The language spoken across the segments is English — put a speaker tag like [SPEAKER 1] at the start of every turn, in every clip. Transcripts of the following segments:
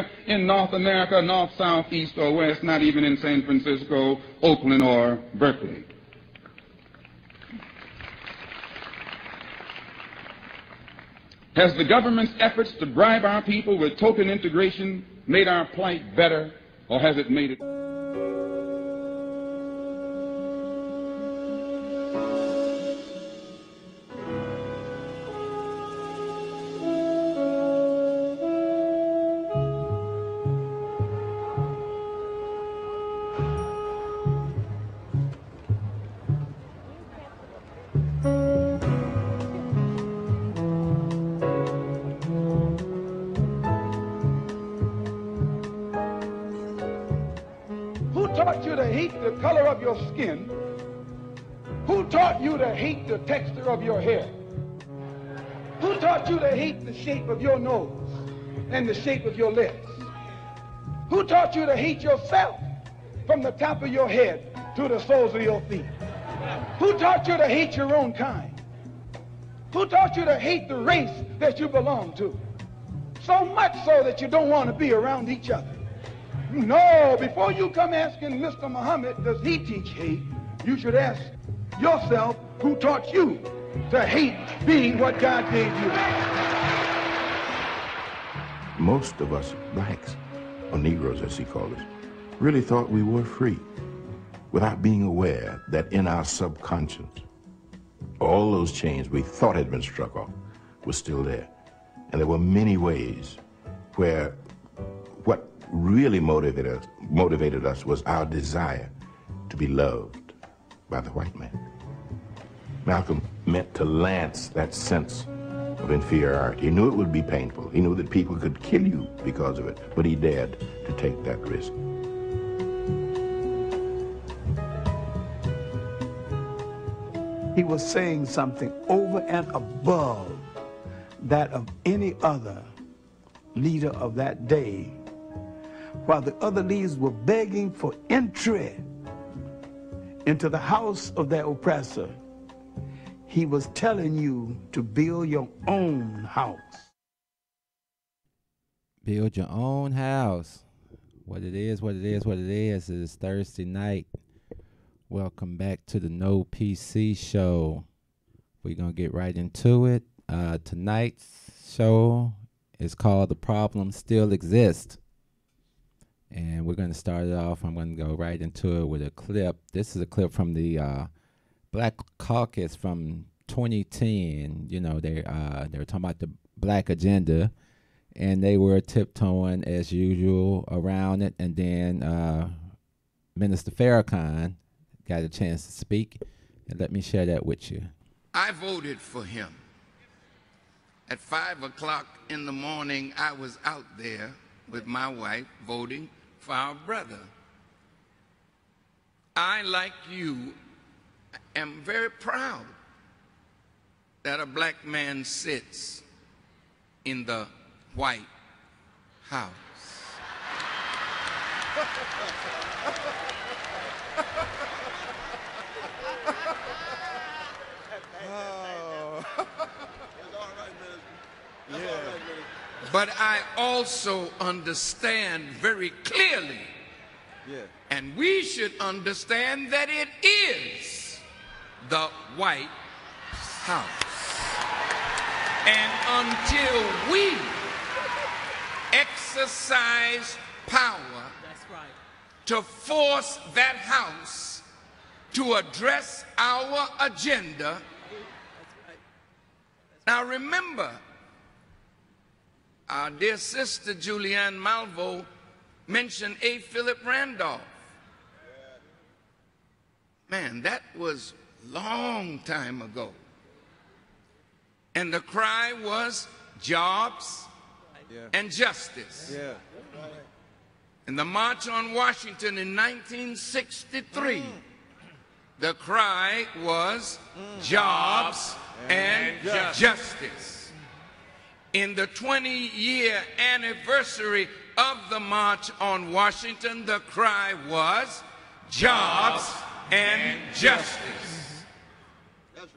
[SPEAKER 1] anywhere in North America, north, south, east, or west, not even in San Francisco, Oakland, or Berkeley. Has the government's efforts to bribe our people with token integration made our plight better, or has it made it?
[SPEAKER 2] Taught you to hate the color of your skin? Who taught you to hate the texture of your hair? Who taught you to hate the shape of your nose and the shape of your lips? Who taught you to hate yourself from the top of your head to the soles of your feet? Who taught you to hate your own kind? Who taught you to hate the race that you belong to? So much so that you don't want to be around each other. No, before you come asking Mr. Muhammad, does he teach hate, you should ask yourself, who taught you to hate being what God gave you?
[SPEAKER 3] Most of us blacks, or Negroes as he called us, really thought we were free without being aware that in our subconscious, all those chains we thought had been struck off were still there. And there were many ways where what really motivated us was our desire to be loved by the white man. Malcolm meant to lance that sense of inferiority. He knew it would be painful. He knew that people could kill you because of it, but he dared to take that risk.
[SPEAKER 4] He was saying something over and above that of any other leader of that day. While the other leaders were begging for entry into the house of their oppressor, he was telling you to build your own house.
[SPEAKER 5] Build your own house. What it is, is Thursday night. Welcome back to the No PC show. We're going to get right into it. Tonight's show is called The Problem Still Exists. And we're going to start it off. I'm going to go right into it with a clip. This is a clip from the Black Caucus from 2010. You know, they were talking about the Black agenda, and they were tiptoeing as usual around it. And then Minister Farrakhan got a chance to speak, and let me share that with you.
[SPEAKER 6] I voted for him. At 5 o'clock in the morning, I was out there with my wife voting for our brother. I, like you, am very proud that a black man sits in the White House. But I also understand very clearly, and we should understand that it is the White House. And until we exercise power to force that house to address our agenda. Now remember, our dear sister Julianne Malvo mentioned A. Philip Randolph. Man, that was a long time ago. And the cry was jobs and justice. In the March on Washington in 1963, the cry was jobs and justice. In the 20-year anniversary of the March on Washington, the cry was jobs and justice.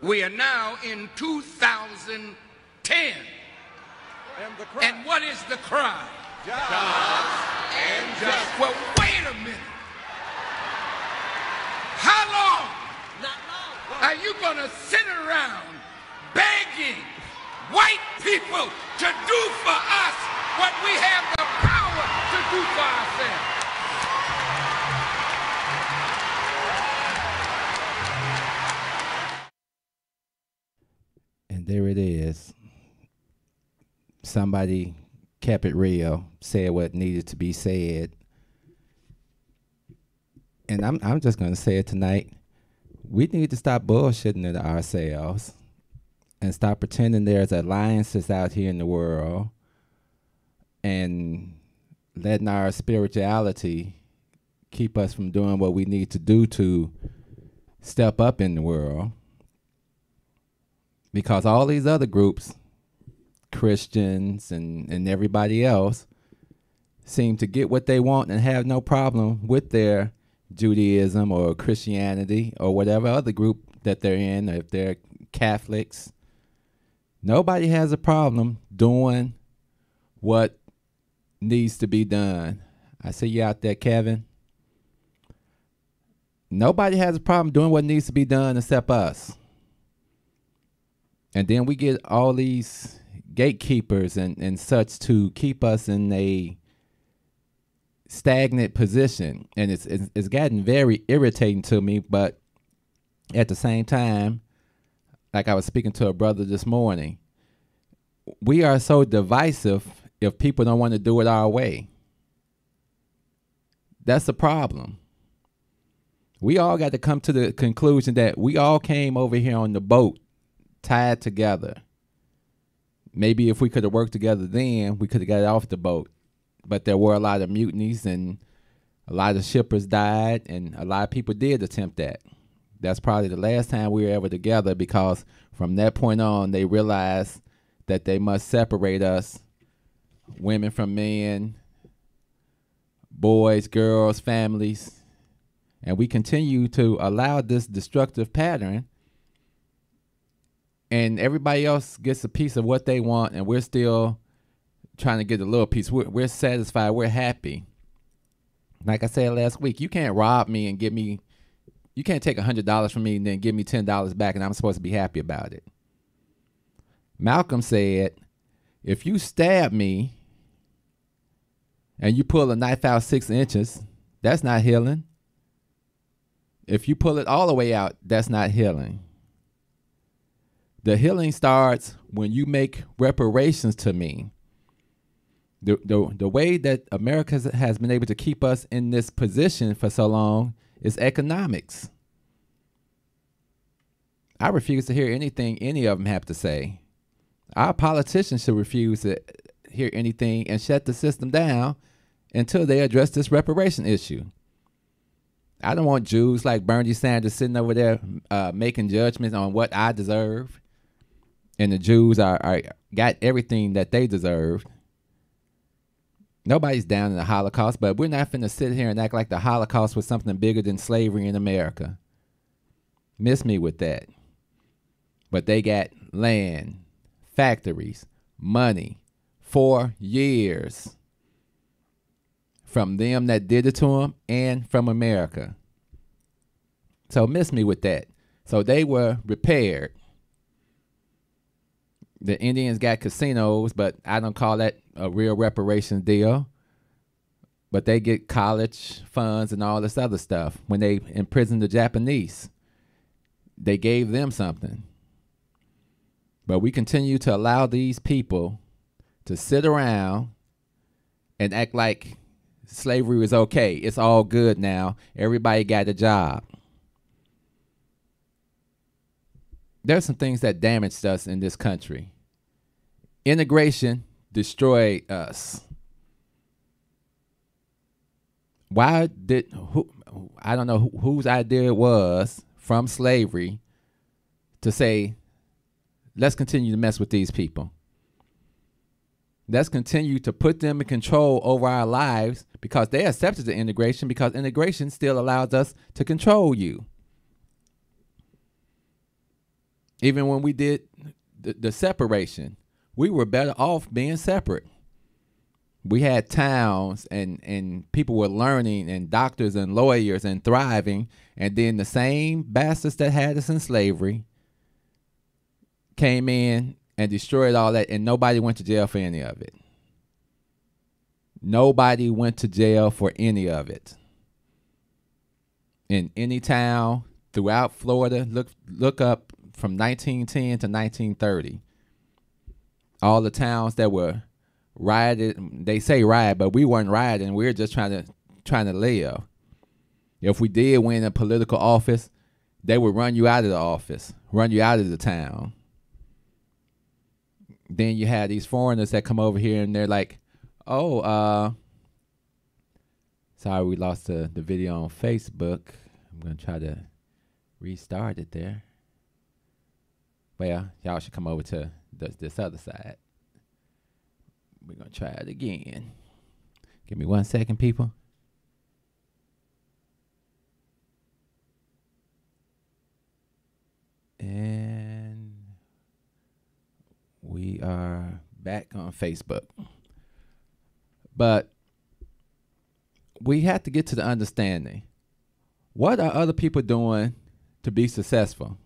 [SPEAKER 6] We are now in 2010. And what is the cry? Jobs Well, wait a minute. How long are you going to sit around begging white people to do for us what we have the power to do for ourselves?
[SPEAKER 5] And there it is. Somebody kept it real, said what needed to be said. And I'm just going to say it tonight. We need to stop bullshitting it ourselves and stop pretending there's alliances out here in the world and letting our spirituality keep us from doing what we need to do to step up in the world. Because all these other groups, Christians and everybody else, seem to get what they want and have no problem with their Judaism or Christianity or whatever other group that they're in, if they're Catholics. Nobody has a problem doing what needs to be done. I see you out there, Kevin. Nobody has a problem doing what needs to be done except us. And then we get all these gatekeepers and such to keep us in a stagnant position. And it's gotten very irritating to me, but at the same time, like I was speaking to a brother this morning, we are so divisive if people don't want to do it our way. That's the problem. We all got to come to the conclusion that we all came over here on the boat tied together. Maybe if we could have worked together then, we could have got off the boat. But there were a lot of mutinies and a lot of shippers died and a lot of people did attempt that. That's probably the last time we were ever together, because from that point on, they realized that they must separate us, women from men, boys, girls, families. And we continue to allow this destructive pattern, and everybody else gets a piece of what they want, and we're still trying to get a little piece. We're satisfied. We're happy. Like I said last week, you can't rob me and give me, you can't take $100 from me and then give me $10 back and I'm supposed to be happy about it. Malcolm said, if you stab me and you pull a knife out 6 inches, that's not healing. If you pull it all the way out, that's not healing. The healing starts when you make reparations to me. The way that America has been able to keep us in this position for so long is economics. I refuse to hear anything any of them have to say. Our politicians should refuse to hear anything and shut the system down until they address this reparation issue. I don't want Jews like Bernie Sanders sitting over there making judgments on what I deserve, and the Jews are got everything that they deserve. Nobody's down in the Holocaust, but we're not finna sit here and act like the Holocaust was something bigger than slavery in America. Miss me with that. But they got land, factories, money for years from them that did it to them and from America. So miss me with that. So they were repaired. The Indians got casinos, but I don't call that a real reparations deal. But they get college funds and all this other stuff. When they imprisoned the Japanese, they gave them something. But we continue to allow these people to sit around and act like slavery was okay. It's all good now. Everybody got a job. There's some things that damaged us in this country. Integration destroyed us. Why did, I don't know whose idea it was from slavery to say, let's continue to mess with these people. Let's continue to put them in control over our lives, because they accepted the integration, because integration still allows us to control you. Even when we did the separation, we were better off being separate. We had towns and people were learning and doctors and lawyers and thriving. And then the same bastards that had us in slavery came in and destroyed all that, and nobody went to jail for any of it. Nobody went to jail for any of it. In any town throughout Florida, look up from 1910 to 1930. All the towns that were rioted, they say riot, but we weren't rioting. We were just trying to live. If we did win a political office, they would run you out of the office, run you out of the town. Then you had these foreigners that come over here and they're like, oh, sorry we lost the video on Facebook. I'm going to try to restart it there. Well, y'all should come over to this other side. We're going to try it again. Give me 1 second, people. And we are back on Facebook. But we have to get to the understanding. What are other people doing to be successful?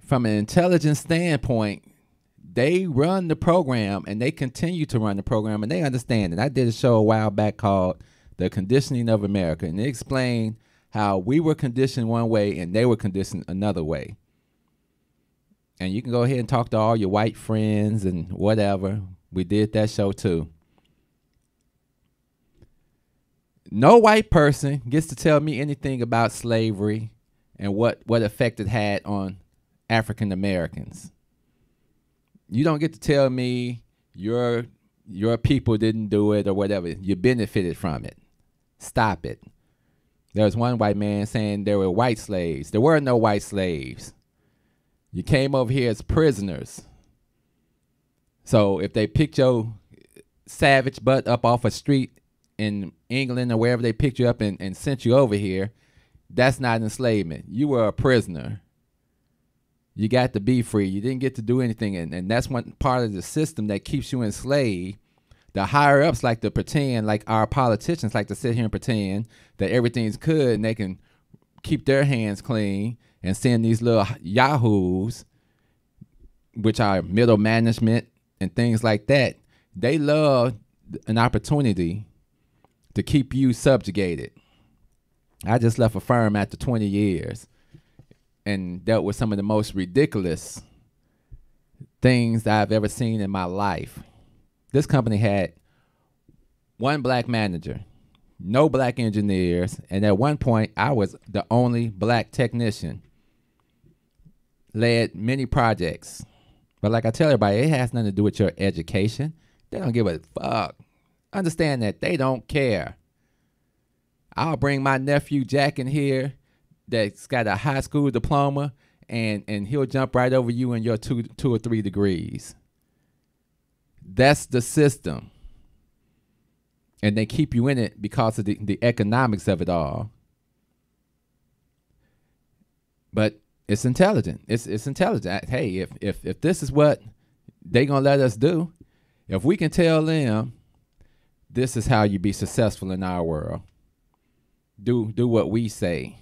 [SPEAKER 5] From an intelligence standpoint, they run the program and they continue to run the program and they understand it. I did a show a while back called The Conditioning of America, and it explained how we were conditioned one way and they were conditioned another way. And you can go ahead and talk to all your white friends and whatever. We did that show too. No white person gets to tell me anything about slavery and what effect it had on African Americans. You don't get to tell me your people didn't do it or whatever. You benefited from it. Stop it. There was one white man saying there were white slaves. There were no white slaves. You came over here as prisoners. So if they picked your savage butt up off a street in England or wherever they picked you up and sent you over here, that's not enslavement. You were a prisoner. You got to be free. You didn't get to do anything. And that's one part of the system that keeps you enslaved. The higher ups like to pretend, like our politicians like to sit here and pretend that everything's good and they can keep their hands clean and send these little yahoos, which are middle management and things like that. They love an opportunity to keep you subjugated. I just left a firm after 20 years and dealt with some of the most ridiculous things that I've ever seen in my life. This company had one black manager, no black engineers, and at one point I was the only black technician. Led many projects. But like I tell everybody, it has nothing to do with your education. They don't give a fuck. Understand that they don't care. I'll bring my nephew Jack in here that's got a high school diploma and he'll jump right over you in your two or three degrees. That's the system. And they keep you in it because of the economics of it all. But it's intelligent. It's intelligent. Hey, if this is what they gonna let us do, if we can tell them this is how you be successful in our world, do what we say.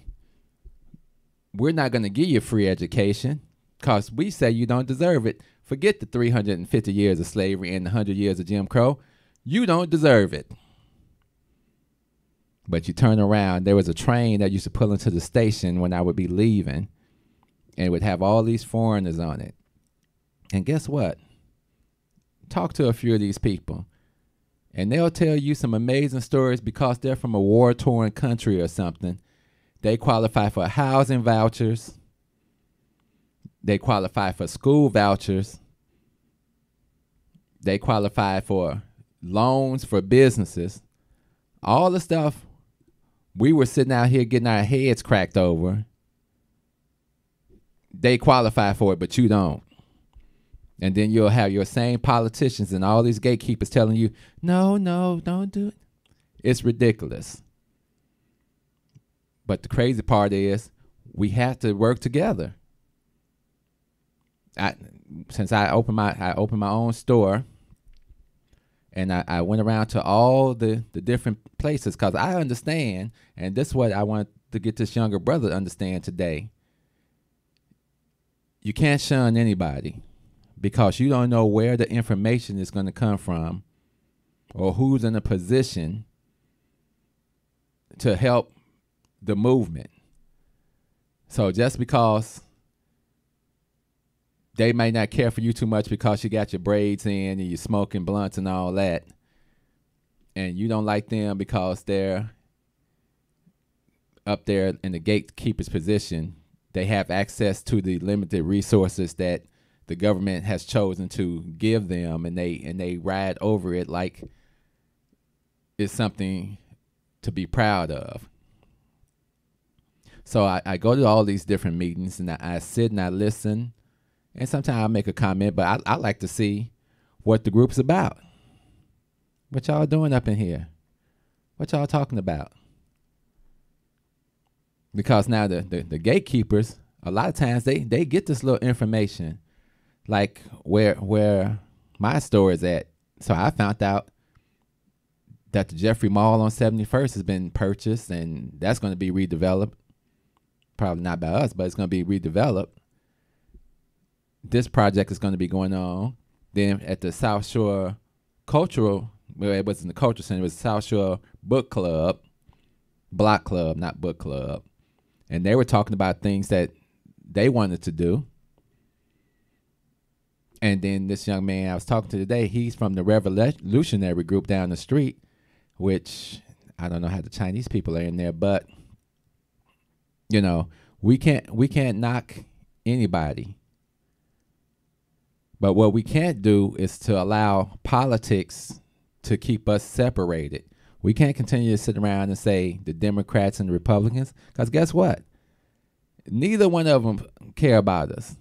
[SPEAKER 5] We're not gonna give you free education because we say you don't deserve it. Forget the 350 years of slavery and the 100 years of Jim Crow. You don't deserve it. But you turn around. There was a train that used to pull into the station when I would be leaving, and it would have all these foreigners on it. And guess what? Talk to a few of these people, and they'll tell you some amazing stories because they're from a war-torn country or something. They qualify for housing vouchers. They qualify for school vouchers. They qualify for loans for businesses. All the stuff we were sitting out here getting our heads cracked over. They qualify for it, but you don't. And then you'll have your same politicians and all these gatekeepers telling you, no, don't do it. It's ridiculous. But the crazy part is we have to work together. Since I opened my own store, And I went around to all the different places because I understand, and this is what I want to get this younger brother to understand today. You can't shun anybody because you don't know where the information is going to come from or who's in a position to help the movement. So just because they may not care for you too much because you got your braids in and you're smoking blunts and all that, and you don't like them because they're up there in the gatekeeper's position, they have access to the limited resources that the government has chosen to give them, and they ride over it like it's something to be proud of. So I go to all these different meetings, and I sit and I listen. And sometimes I make a comment, but I like to see what the group's about. What y'all doing up in here? What y'all talking about? Because now the gatekeepers, a lot of times they get this little information, like where my store is at. So I found out that the Jeffrey Mall on 71st has been purchased, and that's going to be redeveloped. Probably not by us, but it's going to be redeveloped. This project is going to be going on. Then at the South Shore Cultural, well, it wasn't the Cultural Center, it was South Shore Book Club, Block Club, not Book Club. And they were talking about things that they wanted to do. And then this young man I was talking to today, he's from the Revolutionary Group down the street, which I don't know how the Chinese people are in there, but you know, we can't knock anybody. But what we can't do is to allow politics to keep us separated. We can't continue to sit around and say the Democrats and the Republicans, because guess what? Neither one of them care about us.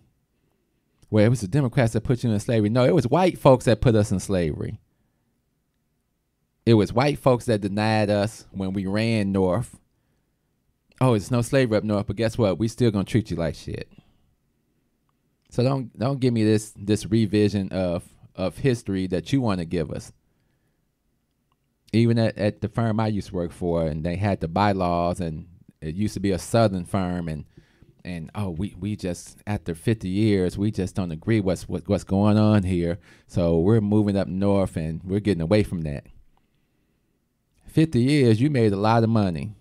[SPEAKER 5] Well, it was the Democrats that put you in slavery. No, it was white folks that put us in slavery. It was white folks that denied us when we ran north. Oh, it's no slavery up north, but guess what? We still gonna treat you like shit. So don't give me this revision of history that you want to give us. Even at the firm I used to work for, and they had the bylaws, and it used to be a Southern firm, and we just, after 50 years, we just don't agree what's going on here. So we're moving up north, and we're getting away from that. 50 years, you made a lot of money.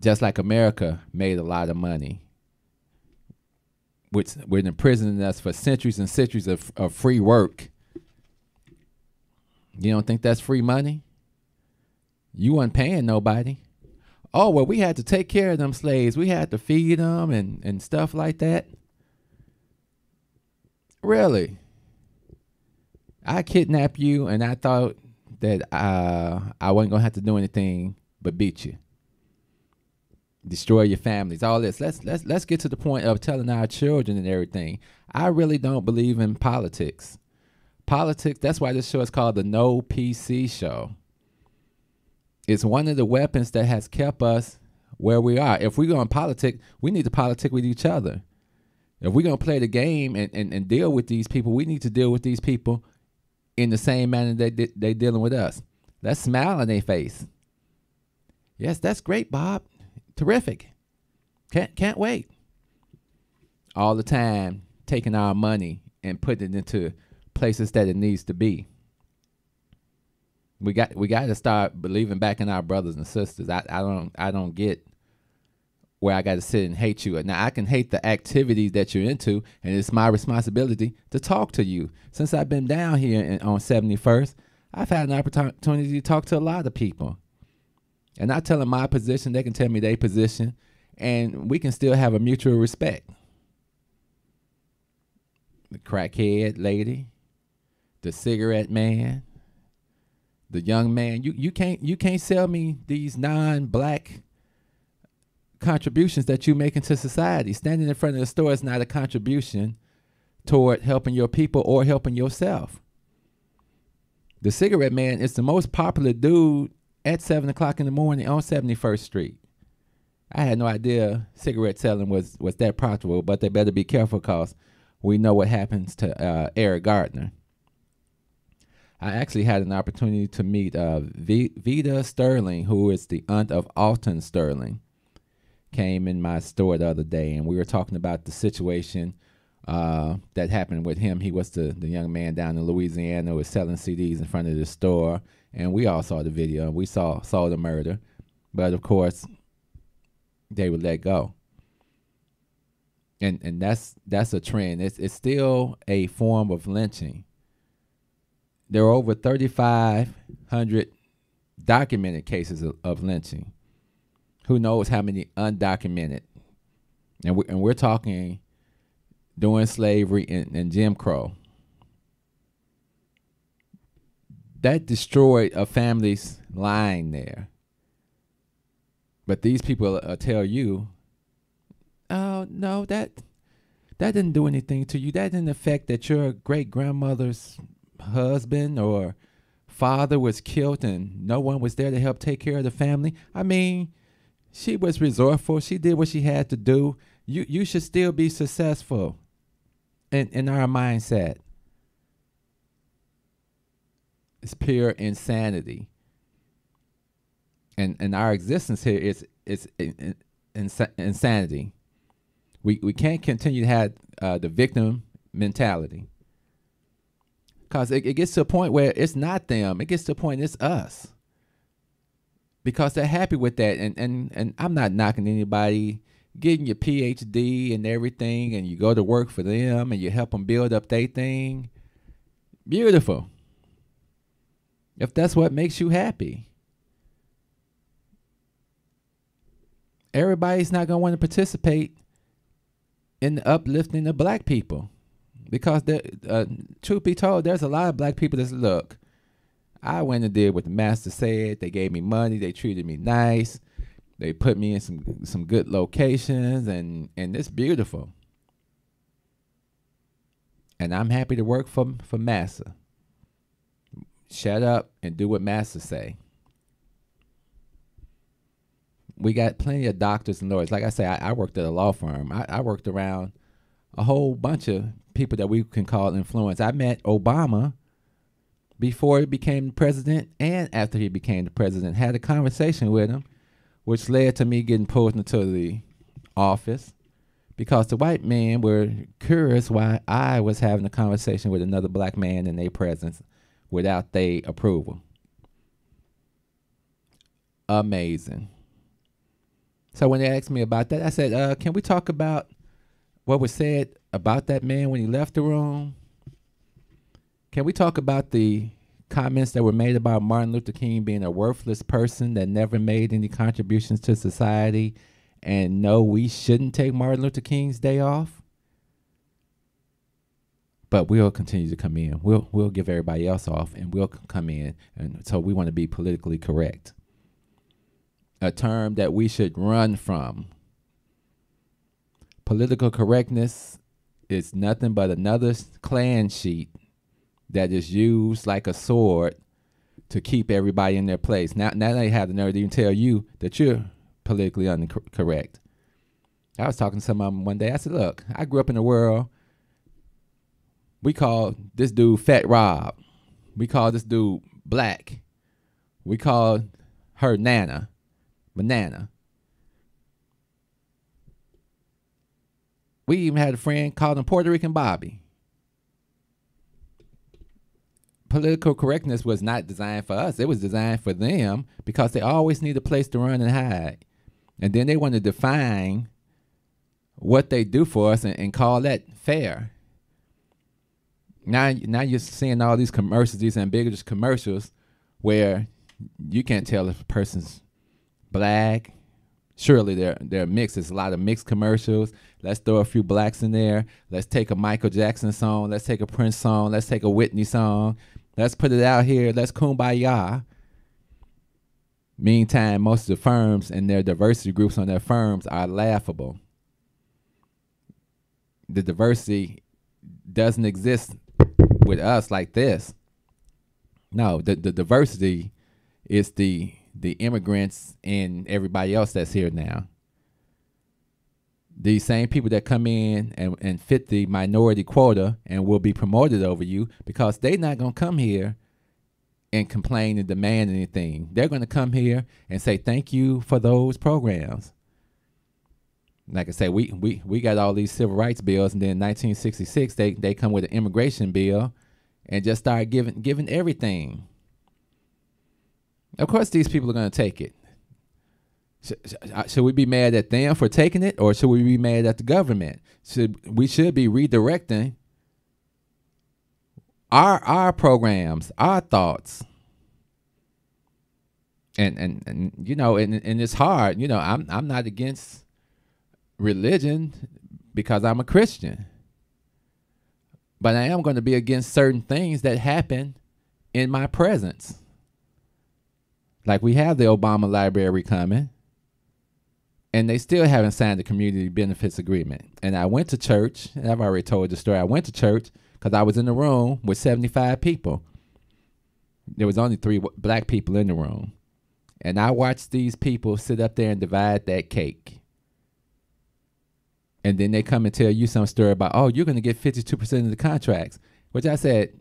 [SPEAKER 5] Just like America made a lot of money. Which we're imprisoning us for centuries and centuries of free work. You don't think that's free money? You weren't paying nobody. Oh, well, we had to take care of them slaves. We had to feed them and stuff like that. Really? I kidnapped you, and I thought that I wasn't going to have to do anything but beat you. Destroy your families, all this. Let's get to the point of telling our children and everything. I really don't believe in politics. Politics, that's why this show is called the No PC Show. It's one of the weapons that has kept us where we are. If we're going to politic, we need to politic with each other. If we're going to play the game and deal with these people, we need to deal with these people in the same manner they dealing with us. Let's smile on their face. Yes, that's great, Bob. Terrific. Can't wait. All the time taking our money and putting it into places that it needs to be. We got to start believing back in our brothers and sisters. I don't get where I got to sit and hate you. Now I can hate the activities that you're into, and it's my responsibility to talk to you. Since I've been down here on 71st, I've had an opportunity to talk to a lot of people. And I tell them my position, they can tell me their position, and we can still have a mutual respect. The crackhead lady, the cigarette man, the young man. You can't sell me these non-black contributions that you make into society. Standing in front of the store is not a contribution toward helping your people or helping yourself. The cigarette man is the most popular dude at 7 o'clock in the morning on 71st Street. I had no idea cigarette selling was that profitable, but they better be careful because we know what happens to Eric Gardner. I actually had an opportunity to meet Vita Sterling, who is the aunt of Alton Sterling. Came in my store the other day, and we were talking about the situation that happened with him. He was the young man down in Louisiana who was selling CDs in front of the store, and we all saw the video, and we saw the murder. But, of course, they would let go. And that's a trend. It's still a form of lynching. There are over 3,500 documented cases of lynching. Who knows how many undocumented? And we're talking during slavery and Jim Crow. That destroyed a family's line there. But these people tell you, oh, no, that didn't do anything to you. That didn't affect that your great-grandmother's husband or father was killed and no one was there to help take care of the family. I mean, she was resourceful. She did what she had to do. You should still be successful in our mindset. It's pure insanity. And our existence here is insanity. We can't continue to have the victim mentality. Because it gets to a point where it's not them. It gets to a point it's us. Because they're happy with that. And I'm not knocking anybody getting your PhD and everything, and you go to work for them and you help them build up their thing. Beautiful. If that's what makes you happy. Everybody's not going to want to participate in the uplifting of black people. Because, truth be told, there's a lot of black people that look, I went and did what the master said. They gave me money. They treated me nice. They put me in some good locations, and it's beautiful. And I'm happy to work for Massa. Shut up and do what Massa say. We got plenty of doctors and lawyers. Like I say, I worked at a law firm. I worked around a whole bunch of people that we can call influence. I met Obama before he became president and after he became the president. Had a conversation with him, which led to me getting pulled into the office because the white men were curious why I was having a conversation with another black man in their presence without their approval. Amazing. So when they asked me about that, I said, can we talk about what was said about that man when he left the room? Can we talk about the comments that were made about Martin Luther King being a worthless person that never made any contributions to society? And no, we shouldn't take Martin Luther King's day off. But we'll continue to come in. We'll give everybody else off, and we'll come in. And so we want to be politically correct. A term that we should run from. Political correctness is nothing but another Klan sheet that is used like a sword to keep everybody in their place. Now they have the nerve to even tell you that you're politically incorrect. I was talking to someone one day. I said, look, I grew up in a world. We call this dude Fat Rob. We call this dude Black. We call her Nana. Banana. We even had a friend called him Puerto Rican Bobby. Political correctness was not designed for us. It was designed for them because they always need a place to run and hide. And then they want to define what they do for us and call that fair. Now you're seeing all these commercials, these ambiguous commercials where you can't tell if a person's black. Surely they're mixed. There's a lot of mixed commercials. Let's throw a few blacks in there. Let's take a Michael Jackson song. Let's take a Prince song. Let's take a Whitney song. Let's put it out here. Let's kumbaya. Meantime, most of the firms and their diversity groups on their firms are laughable. The diversity doesn't exist with us like this. No, the diversity is the immigrants and everybody else that's here now. These same people that come in and fit the minority quota and will be promoted over you because they're not going to come here and complain and demand anything. They're going to come here and say thank you for those programs. Like I say, we got all these civil rights bills, and then in 1966 they come with an immigration bill and just start giving everything. Of course, these people are going to take it. Should we be mad at them for taking it, or should we be mad at the government? We should be redirecting our programs, our thoughts. And you know, and it's hard. You know, I'm not against religion because I'm a Christian, but I am going to be against certain things that happen in my presence. Like we have the Obama Library coming, and they still haven't signed the community benefits agreement. And I went to church, and I've already told the story. I went to church because I was in the room with 75 people. There was only 3 black people in the room. And I watched these people sit up there and divide that cake. And then they come and tell you some story about, oh, you're going to get 52% of the contracts. Which I said,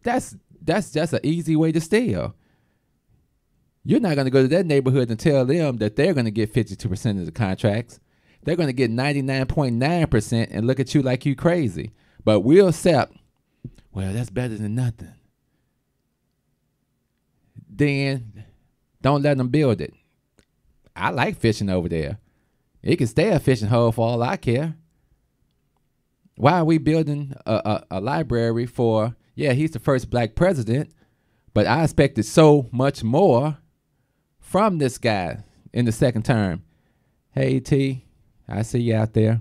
[SPEAKER 5] that's just an easy way to steal. You're not going to go to that neighborhood and tell them that they're going to get 52% of the contracts. They're going to get 99.9% and look at you like you crazy. But we'll accept, well, that's better than nothing. Then don't let them build it. I like fishing over there. It can stay a fishing hole for all I care. Why are we building a library for, yeah, he's the first black president, but I expected so much more from this guy in the second term. Hey, T, I see you out there.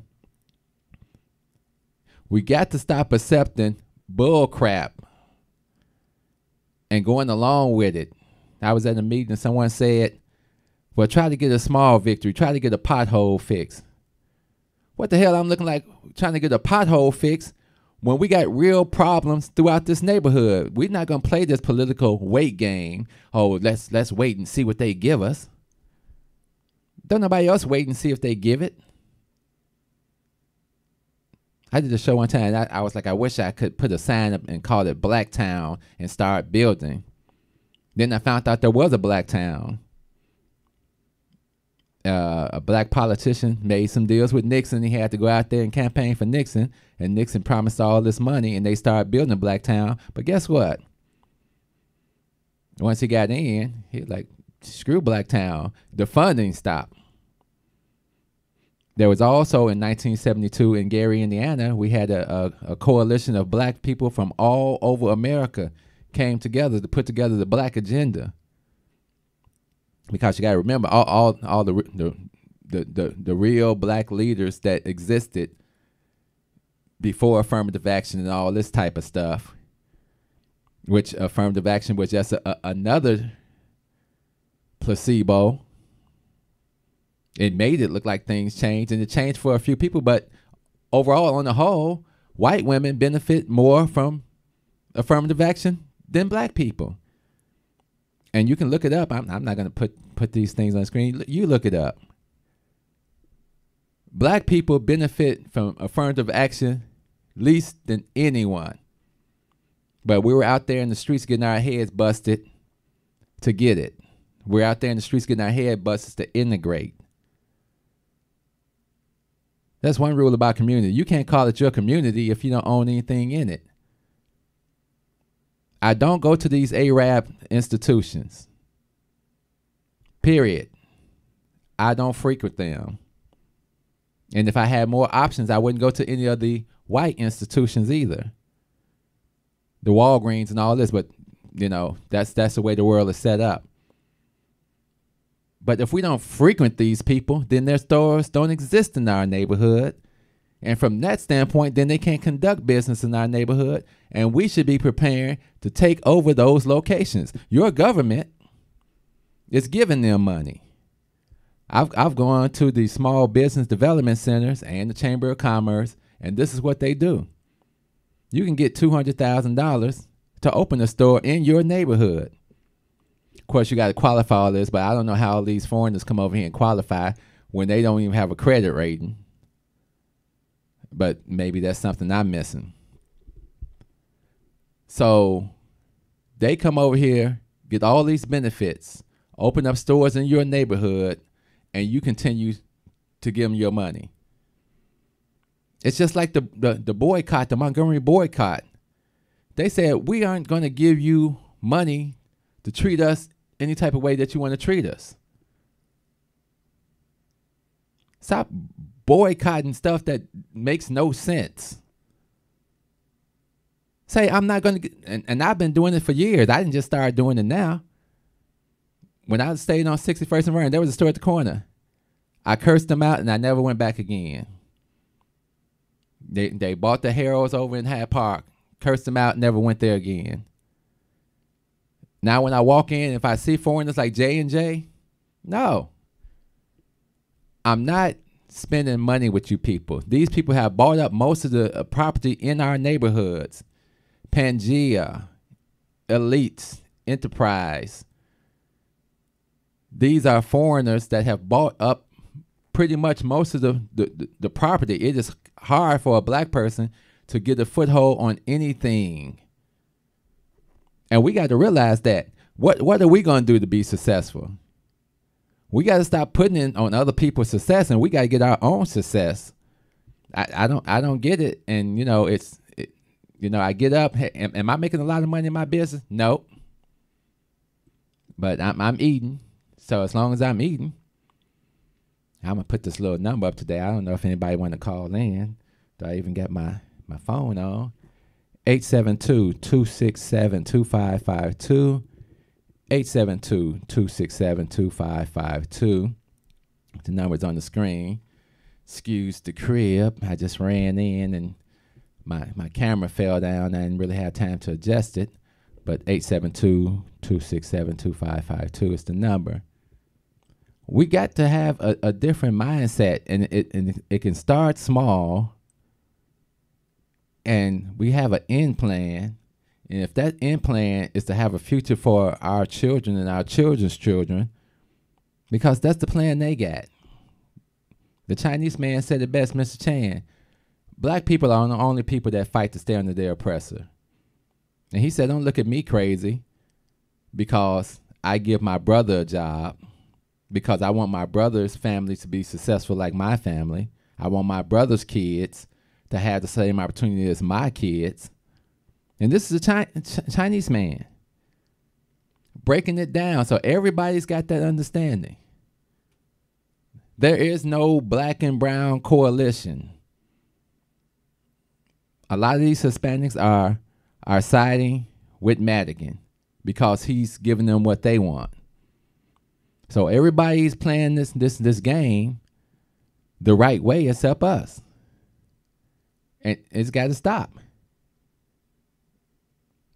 [SPEAKER 5] We got to stop accepting bull crap and going along with it. I was at a meeting and someone said, well, try to get a small victory. Try to get a pothole fix. What the hell I'm looking like trying to get a pothole fix when we got real problems throughout this neighborhood? We're not going to play this political weight game. Oh, let's wait and see what they give us. Don't nobody else wait and see if they give it. I did a show one time, and I was like, I wish I could put a sign up and call it Blacktown and start building. Then I found out there was a Blacktown. A black politician made some deals with Nixon. He had to go out there and campaign for Nixon, and Nixon promised all this money, and they started building Blacktown. But guess what? Once he got in, he was like, screw Blacktown. The funding stopped. There was also in 1972 in Gary, Indiana, we had a coalition of black people from all over America came together to put together the Black Agenda. Because you got to remember, all the real black leaders that existed before affirmative action and all this type of stuff, which affirmative action was just another placebo. It made it look like things changed, and it changed for a few people, but overall, on the whole, white women benefit more from affirmative action than black people. And you can look it up. I'm not going to put these things on the screen. You look it up. Black people benefit from affirmative action least than anyone. But we were out there in the streets getting our heads busted to get it. We're out there in the streets getting our head busted to integrate. That's one rule about community. You can't call it your community if you don't own anything in it. I don't go to these Arab institutions. Period. I don't frequent them. And if I had more options, I wouldn't go to any of the white institutions either. The Walgreens and all this, but you know, that's the way the world is set up. But if we don't frequent these people, then their stores don't exist in our neighborhood. And from that standpoint, then they can't conduct business in our neighborhood. And we should be preparing to take over those locations. Your government is giving them money. I've gone to the small business development centers and the Chamber of Commerce, and this is what they do. You can get $200,000 to open a store in your neighborhood. Of course, you got to qualify all this, but I don't know how all these foreigners come over here and qualify when they don't even have a credit rating. But maybe that's something I'm missing. So They come over here, get all these benefits, open up stores in your neighborhood, and you continue to give them your money. It's just like the boycott, the Montgomery boycott. They said, we aren't going to give you money to treat us any type of way that you want to treat us. Stop boycotting stuff that makes no sense. Say, I'm not going to, and I've been doing it for years. I didn't just start doing it now. When I stayed on 61st and Vernon, there was a store at the corner. I cursed them out, and I never went back again. They bought the Harrods over in Hyde Park, cursed them out, never went there again. Now when I walk in, if I see foreigners like J&J, no. I'm not spending money with you people. These people have bought up most of the property in our neighborhoods. Pangea, Elite, Enterprise. These are foreigners that have bought up pretty much most of the property. It is hard for a black person to get a foothold on anything. And we got to realize that. What are we going to do to be successful? We got to stop putting in on other people's success, and we got to get our own success. I don't get it. And I get up. Hey, am I making a lot of money in my business? No. But I'm eating. So as long as I'm eating, I'm gonna put this little number up today. I don't know if anybody want to call in. Do I even get my phone on? 872-267-2552. 872-267-2552. The number's on the screen. Excuse the crib. I just ran in and my camera fell down. I didn't really have time to adjust it. But 872-267-2552 is the number. We got to have a different mindset, and it can start small, and we have an end plan. And if that end plan is to have a future for our children and our children's children, because that's the plan they got. The Chinese man said it best, Mr. Chan. Black people are the only people that fight to stay under their oppressor. And he said, don't look at me crazy because I give my brother a job, because I want my brother's family to be successful like my family. I want my brother's kids to have the same opportunity as my kids. And this is a Chinese man breaking it down so everybody's got that understanding. There is no black and brown coalition. A lot of these Hispanics are siding with Madigan because he's giving them what they want. So everybody's playing this game the right way except us. And it's got to stop.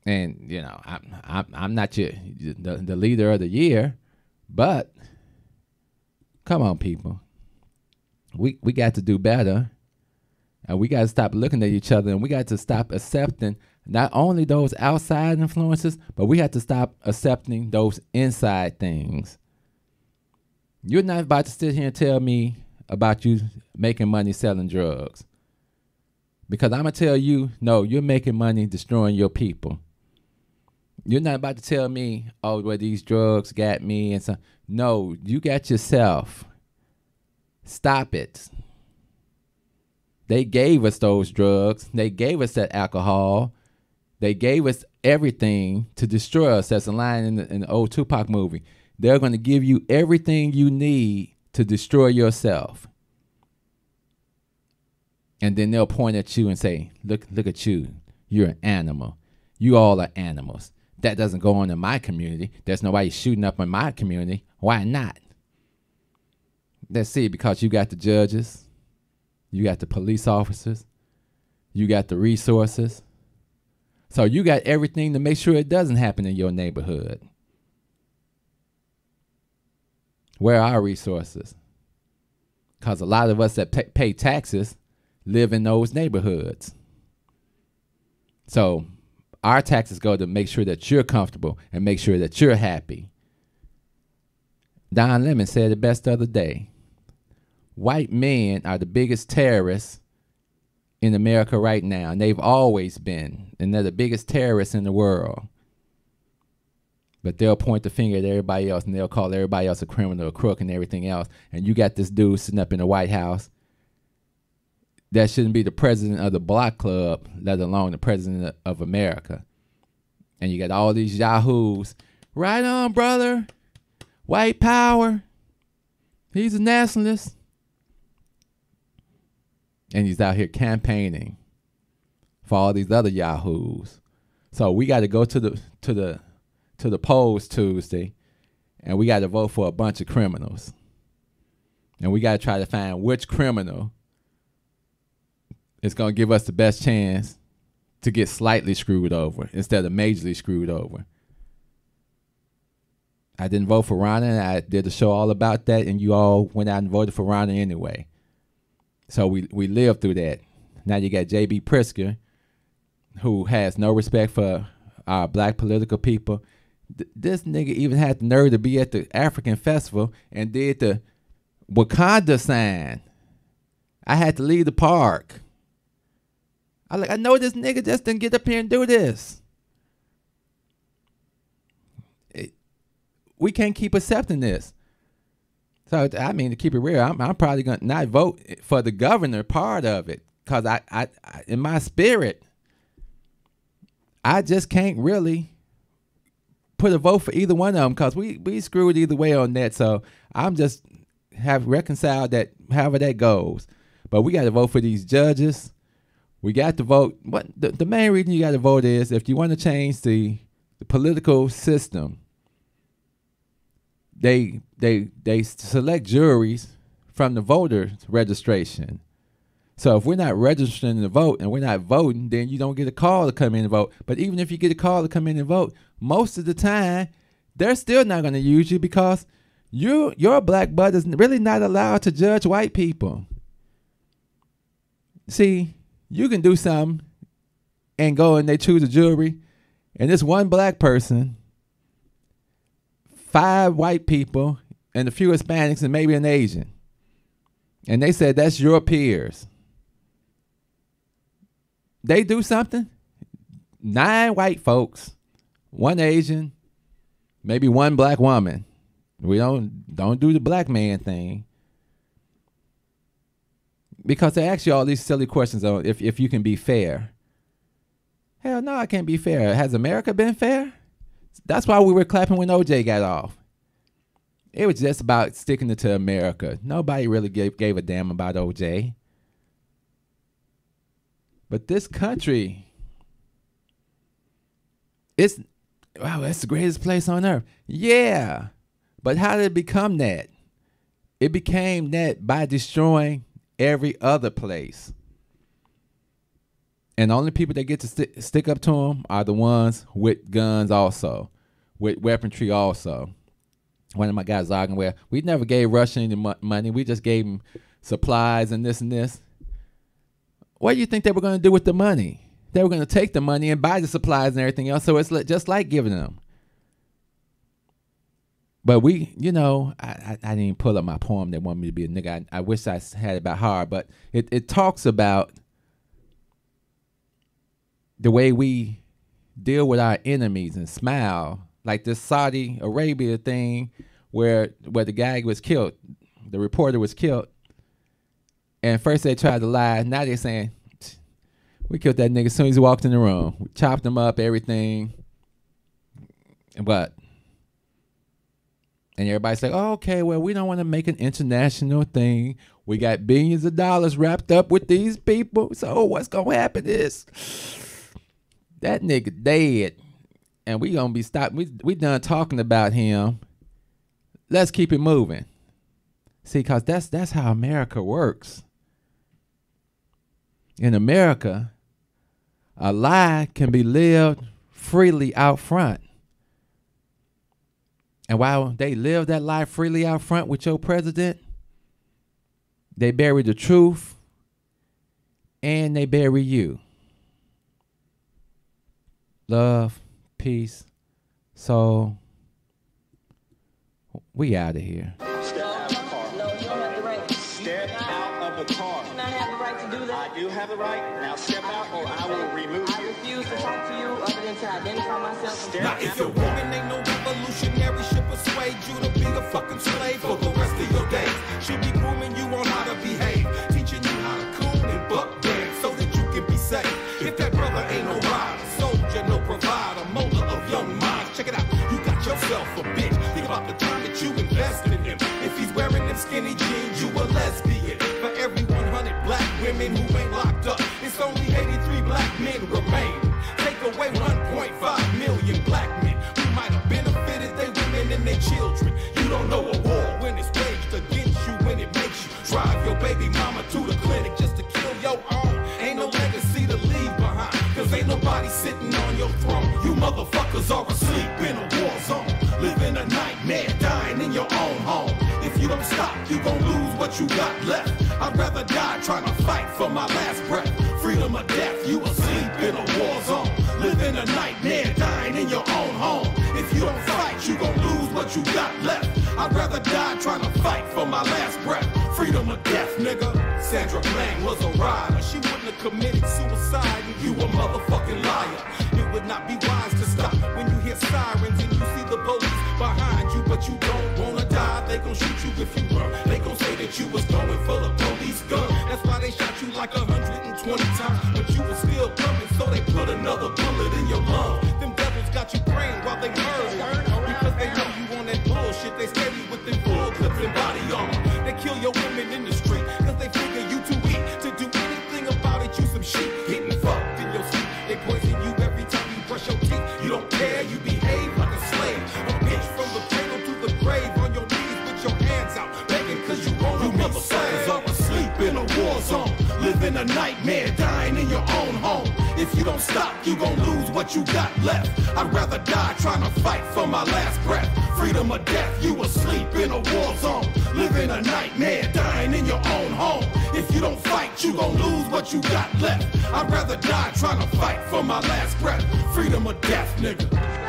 [SPEAKER 5] And I'm not the leader of the year, but come on, people. We got to do better, and we got to stop looking at each other, and we got to stop accepting not only those outside influences, but we have to stop accepting those inside things. You're not about to sit here and tell me about you making money selling drugs, because I'm gonna tell you, no, you're making money destroying your people. You're not about to tell me, oh, well, these drugs got me and so. No, you got yourself. Stop it. They gave us those drugs. They gave us that alcohol. They gave us everything to destroy us. That's a line in the old Tupac movie. They're going to give you everything you need to destroy yourself. And then they'll point at you and say, look at you. You're an animal. You all are animals. That doesn't go on in my community. There's nobody shooting up in my community. Why not? Let's see, because you got the judges, you got the police officers, you got the resources. So you got everything to make sure it doesn't happen in your neighborhood. Where are our resources? Because a lot of us that pay taxes live in those neighborhoods. So our taxes go to make sure that you're comfortable and make sure that you're happy. Don Lemon said it best the other day. White men are the biggest terrorists in America right now, and they've always been, and they're the biggest terrorists in the world. But they'll point the finger at everybody else, and they'll call everybody else a criminal, a crook, and everything else. And you got this dude sitting up in the White House that shouldn't be the president of the block club, let alone the president of America. And you got all these yahoos. Right on, brother. White power. He's a nationalist. And he's out here campaigning for all these other yahoos. So we got to go to the polls Tuesday, and we got to vote for a bunch of criminals. And we got to try to find which criminal is going to give us the best chance to get slightly screwed over instead of majorly screwed over. I didn't vote for Ronna, and I did a show all about that, and you all went out and voted for Ronna anyway. So we lived through that. Now you got J.B. Pritzker, who has no respect for our black political people. This nigga even had the nerve to be at the African festival and did the Wakanda sign. I had to leave the park. I know this nigga just didn't get up here and do this. We can't keep accepting this. So, I mean, to keep it real, I'm probably going to not vote for the governor part of it. Because I in my spirit, I just can't really put a vote for either one of them because we screwed either way on that. So I'm just have reconciled that however that goes. But we got to vote for these judges. We got to vote. What the main reason you got to vote is if you want to change the political system, they select juries from the voters registration. So if we're not registering to vote and we're not voting, then you don't get a call to come in and vote. But even if you get a call to come in and vote, most of the time, they're still not going to use you because your black butt is really not allowed to judge white people. See, you can do something and go and they choose a jury, and this one black person, 5 white people, and a few Hispanics and maybe an Asian. And they said, that's your peers. They do something. 9 white folks, 1 Asian, maybe 1 black woman. We don't do the black man thing. Because they ask you all these silly questions on if you can be fair. Hell no, I can't be fair. Has America been fair? That's why we were clapping when OJ got off. It was just about sticking it to America. Nobody really gave a damn about OJ. But this country, it's the greatest place on earth. Yeah. But how did it become that? It became that by destroying every other place. And the only people that get to stick up to them are the ones with guns also, with weaponry also. One of my guys arguing, well, we never gave Russia any money. We just gave them supplies and this and this. What do you think they were going to do with the money? They were going to take the money and buy the supplies and everything else, so it's just like giving them. But we, I didn't pull up my poem that wanted me to be a nigga. I wish I had it by heart, but it talks about the way we deal with our enemies and smile. Like this Saudi Arabia thing where the guy was killed, the reporter was killed. And first they tried to lie. Now they're saying, we killed that nigga as soon as he walked in the room. We chopped him up, everything. But, and everybody's like, oh, okay, well, we don't want to make an international thing. We got billions of dollars wrapped up with these people. So what's going to happen is that nigga dead. And we going to be stopped. We done talking about him. Let's keep it moving. See, because that's how America works. In America, a lie can be lived freely out front. And while they live that lie freely out front with your president, they bury the truth and they bury you. Love, peace, soul. We out of here.
[SPEAKER 7] Step out of the car.
[SPEAKER 8] No, you don't have the right.
[SPEAKER 7] Step out of the car.
[SPEAKER 8] You do not have the right to do that.
[SPEAKER 7] I do have the right. Now step out or I will remove
[SPEAKER 8] I
[SPEAKER 7] you.
[SPEAKER 8] refuse to talk to you other than to identify myself.
[SPEAKER 7] Step
[SPEAKER 6] Now, if you're walking, ain't no revolution.
[SPEAKER 9] stop, you gon' lose what you got left. I'd rather die trying to fight for my last breath. Freedom or death, you asleep in a war zone. Living a nightmare, dying in your own home. If you don't fight, you gon' lose what you got left. I'd rather die trying to fight for my last breath. Freedom or death, nigga. Sandra Bland was a rider. She wouldn't have committed suicide, and you a motherfucking liar. It would not be wise to stop when you hear sirens and you see the police behind you, but you don't wanna die. They gon' shoot you if you run. They gon' say that you was going for the police gun. That's why they shot you like 120 times, but you was still coming, so they put another bullet in your lung. Them devils got you praying while they murder, because they know you on that bullshit. They steady with them full clips and body armor. They kill your women in the street, cause they figure you too weak to do anything about it. You some shit, getting fucked in your sleep. They poison you every time you brush your teeth. You don't care, you behave like a slave. A bitch from the cradle to the grave, on your knees with your hands out, begging cause you won't. You motherfuckers are asleep in a war zone, living a nightmare, dying in your own home. If you don't stop, you gon' lose what you got left. I'd rather die trying to fight for my last breath. Freedom or death, you asleep in a war zone, living a nightmare, dying in your own home. If you don't fight, you gon' lose what you got left. I'd rather die trying to fight for my last breath. Freedom or death, nigga.